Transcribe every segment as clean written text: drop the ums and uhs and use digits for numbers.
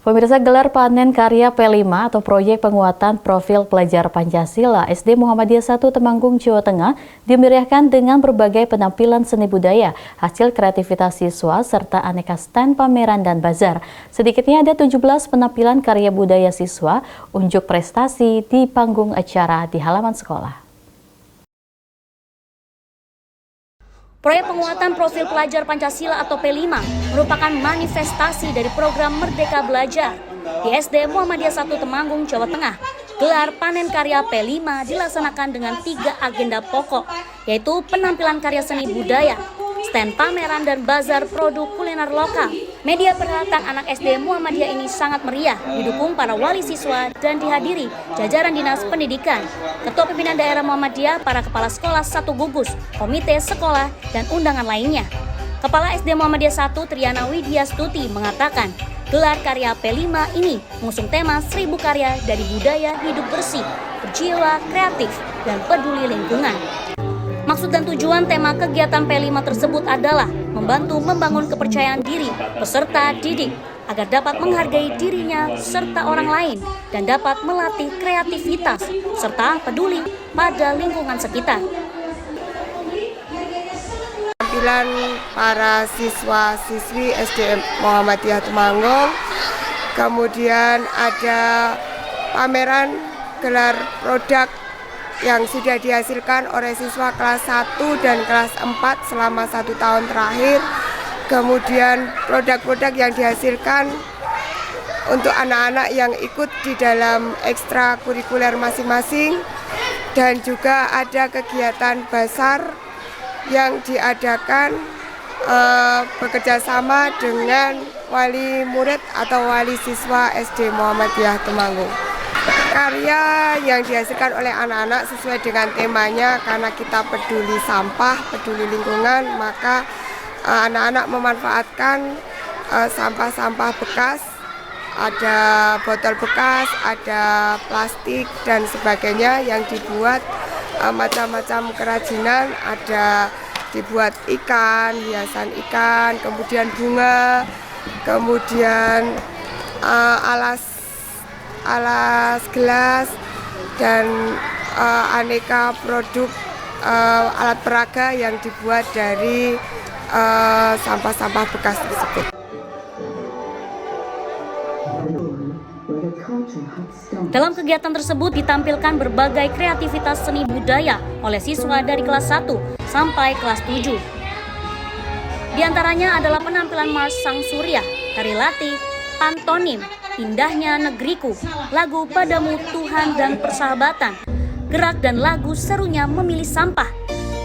Pemirsa, gelar panen karya P5 atau proyek penguatan profil pelajar Pancasila SD Muhammadiyah 1 Temanggung, Jawa Tengah dimeriahkan dengan berbagai penampilan seni budaya, hasil kreativitas siswa serta aneka stand pameran dan bazar. Sedikitnya ada 17 penampilan karya budaya siswa unjuk prestasi di panggung acara di halaman sekolah. Proyek penguatan profil pelajar Pancasila atau P5 merupakan manifestasi dari program Merdeka Belajar. Di SD Muhammadiyah 1 Temanggung, Jawa Tengah, gelar panen karya P5 dilaksanakan dengan 3 agenda pokok, yaitu penampilan karya seni budaya, stand pameran dan bazar produk kuliner lokal. Media perhelatan anak SD Muhammadiyah ini sangat meriah, didukung para wali siswa dan dihadiri jajaran dinas pendidikan, ketua pimpinan daerah Muhammadiyah, para kepala sekolah satu gugus, komite sekolah, dan undangan lainnya. Kepala SD Muhammadiyah 1 Triana Widya Stuti mengatakan, gelar karya P5 ini mengusung tema 1000 karya dari budaya hidup bersih, berjiwa, kreatif, dan peduli lingkungan. Maksud dan tujuan tema kegiatan P5 tersebut adalah membantu membangun kepercayaan diri peserta didik agar dapat menghargai dirinya serta orang lain dan dapat melatih kreativitas serta peduli pada lingkungan sekitar. Tampilan para siswa-siswi SD Muhammadiyah Temanggung, kemudian ada pameran gelar produk yang sudah dihasilkan oleh siswa kelas 1 dan kelas 4 selama 1 tahun terakhir. Kemudian produk-produk yang dihasilkan untuk anak-anak yang ikut di dalam ekstrakurikuler masing-masing. Dan juga ada kegiatan bazar yang diadakan bekerjasama dengan wali murid atau wali siswa SD Muhammadiyah Temanggung. Karya yang dihasilkan oleh anak-anak sesuai dengan temanya, karena kita peduli sampah, peduli lingkungan, maka anak-anak memanfaatkan sampah-sampah bekas, ada botol bekas, ada plastik dan sebagainya yang dibuat macam-macam kerajinan, ada dibuat ikan, hiasan ikan, kemudian bunga, kemudian alas gelas, dan aneka produk alat peraga yang dibuat dari sampah-sampah bekas tersebut. Dalam kegiatan tersebut ditampilkan berbagai kreativitas seni budaya oleh siswa dari kelas 1 sampai kelas 7. Di antaranya adalah penampilan Mars Sang Surya, tari latih, pantonim, Indahnya Negeriku, lagu Padamu Tuhan dan Persahabatan, gerak dan lagu Serunya Memilih Sampah,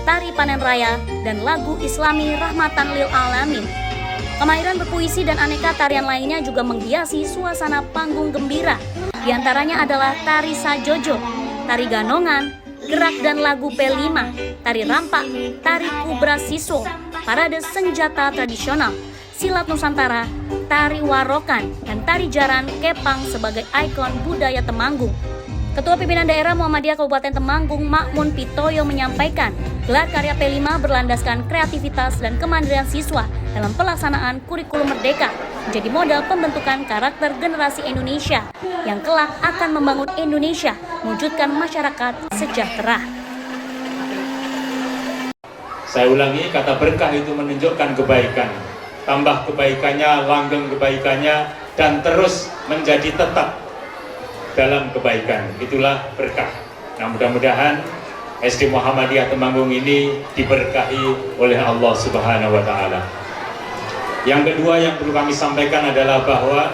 tari panen raya, dan lagu Islami Rahmatan Lil Alamin. Kemahiran berpuisi dan aneka tarian lainnya juga menghiasi suasana panggung gembira. Di antaranya adalah tari Sajojo, tari Ganongan, gerak dan lagu P5, tari rampak, tari kubra siso, parade senjata tradisional, silat Nusantara, tari warokan, dan tari jaran kepang sebagai ikon budaya Temanggung. Ketua Pimpinan Daerah Muhammadiyah Kabupaten Temanggung, Makmun Pitoyo menyampaikan, gelar karya P5 berlandaskan kreativitas dan kemandirian siswa dalam pelaksanaan kurikulum merdeka, menjadi modal pembentukan karakter generasi Indonesia yang kelak akan membangun Indonesia, mewujudkan masyarakat sejahtera. Saya ulangi, kata berkah itu menunjukkan kebaikan. Tambah kebaikannya, langgeng kebaikannya, dan terus menjadi tetap dalam kebaikan. Itulah berkah. Nah, mudah-mudahan SD Muhammadiyah Temanggung ini diberkahi oleh Allah Subhanahu wa Ta'ala. Yang kedua yang perlu kami sampaikan adalah bahwa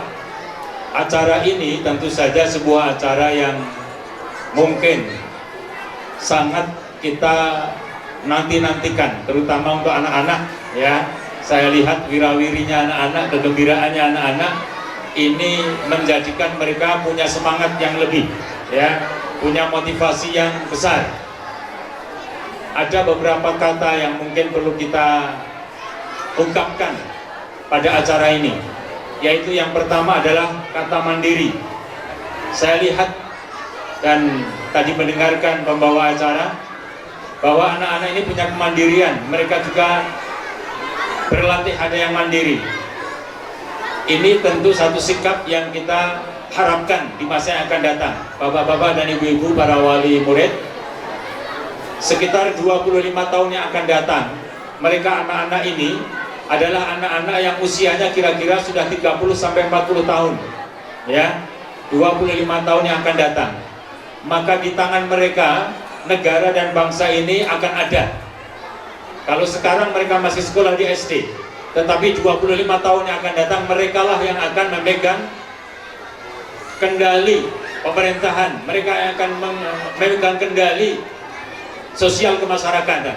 acara ini tentu saja sebuah acara yang mungkin sangat kita nanti-nantikan, terutama untuk anak-anak, ya. Saya lihat wirawirinya anak-anak, kegembiraannya anak-anak ini menjadikan mereka punya semangat yang lebih, ya, punya motivasi yang besar. Ada beberapa kata yang mungkin perlu kita ungkapkan pada acara ini, yaitu yang pertama adalah kata mandiri. Saya lihat dan tadi mendengarkan pembawa acara bahwa anak-anak ini punya kemandirian, mereka juga berlatih ada yang mandiri. Ini tentu satu sikap yang kita harapkan di masa yang akan datang. Bapak-bapak dan ibu-ibu para wali murid, sekitar 25 tahun yang akan datang, mereka anak-anak ini adalah anak-anak yang usianya kira-kira sudah 30-40 tahun. Ya, 25 tahun yang akan datang. Maka di tangan mereka, negara dan bangsa ini akan ada. Kalau sekarang mereka masih sekolah di SD, tetapi 25 tahun yang akan datang, merekalah yang akan memegang kendali pemerintahan, mereka yang akan memegang kendali sosial kemasyarakatan.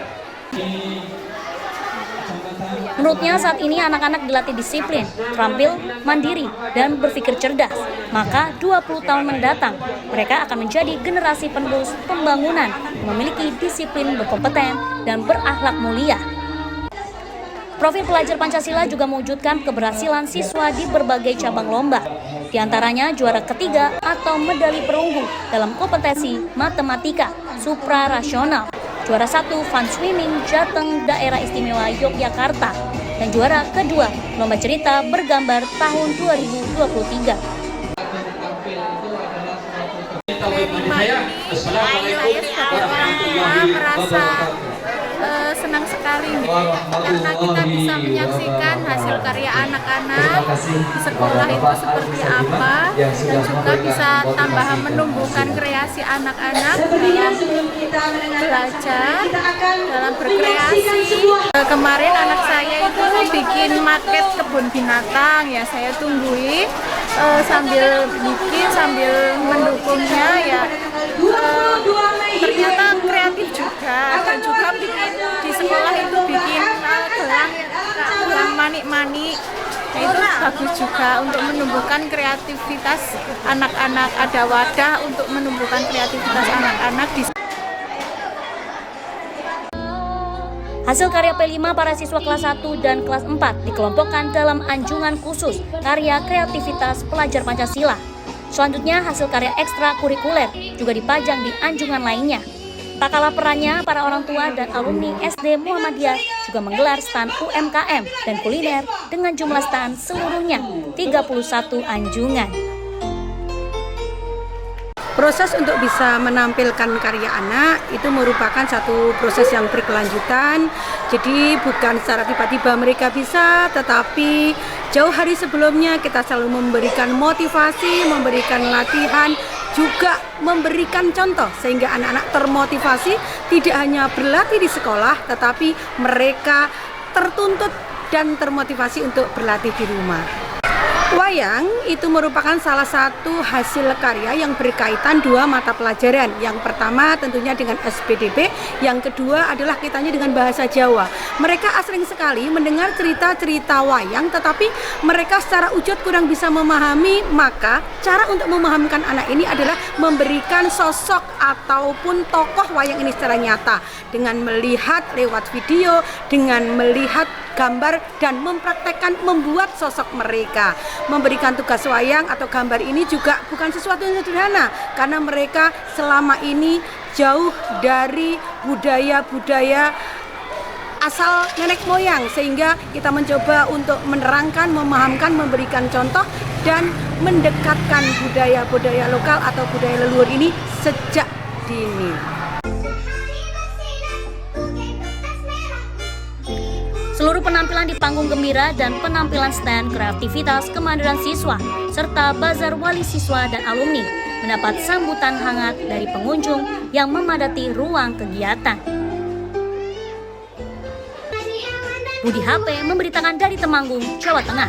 Menurutnya saat ini anak-anak dilatih disiplin, terampil, mandiri, dan berpikir cerdas. Maka 20 tahun mendatang, mereka akan menjadi generasi penerus pembangunan yang memiliki disiplin, berkompeten, dan berakhlak mulia. Profil pelajar Pancasila juga mewujudkan keberhasilan siswa di berbagai cabang lomba. Di antaranya juara ketiga atau medali perunggu dalam kompetisi matematika suprarasional, juara 1 fun swimming Jateng Daerah Istimewa Yogyakarta, dan juara kedua lomba cerita bergambar tahun 2023. Saya sebagai orang tua merasa senang sekali karena kita bisa menyaksikan hasil karya anak-anak di sekolah itu seperti apa, dan juga bisa tambah menumbuhkan kreasi anak-anak dalam belajar, dalam berkreasi. Kemarin anak saya itu bikin maket kebun binatang, ya saya tungguin sambil bikin, sambil mendukungnya ya. Ternyata kreatif juga, dan juga bikin di sekolah itu bikin gelang manik-manik. Nah, itu bagus juga untuk menumbuhkan kreativitas anak-anak, ada wadah untuk menumbuhkan kreativitas anak-anak di. Hasil karya P5 para siswa kelas 1 dan kelas 4 dikelompokkan dalam anjungan khusus karya kreativitas pelajar Pancasila. Selanjutnya hasil karya ekstrakurikuler juga dipajang di anjungan lainnya. Tak kalah perannya, para orang tua dan alumni SD Muhammadiyah juga menggelar stand UMKM dan kuliner dengan jumlah stand seluruhnya 31 anjungan. Proses untuk bisa menampilkan karya anak itu merupakan satu proses yang berkelanjutan. Jadi bukan secara tiba-tiba mereka bisa, tetapi jauh hari sebelumnya kita selalu memberikan motivasi, memberikan latihan, juga memberikan contoh sehingga anak-anak termotivasi tidak hanya berlatih di sekolah, tetapi mereka tertuntut dan termotivasi untuk berlatih di rumah. Wayang itu merupakan salah satu hasil karya yang berkaitan dua mata pelajaran. Yang pertama tentunya dengan SPDB, yang kedua adalah kaitannya dengan bahasa Jawa. Mereka sering sekali mendengar cerita-cerita wayang, tetapi mereka secara wujud kurang bisa memahami. Maka cara untuk memahamkan anak ini adalah memberikan sosok ataupun tokoh wayang ini secara nyata, dengan melihat lewat video, dengan melihat gambar, dan mempraktekkan membuat sosok mereka. Memberikan tugas wayang atau gambar ini juga bukan sesuatu yang sederhana, karena mereka selama ini jauh dari budaya-budaya asal nenek moyang, sehingga kita mencoba untuk menerangkan, memahamkan, memberikan contoh, dan mendekatkan budaya-budaya lokal atau budaya leluhur ini sejak dini. Seluruh penampilan di panggung gembira dan penampilan stand kreativitas kemandirian siswa serta bazar wali siswa dan alumni mendapat sambutan hangat dari pengunjung yang memadati ruang kegiatan. Budi HP memberitakan dari Temanggung, Jawa Tengah.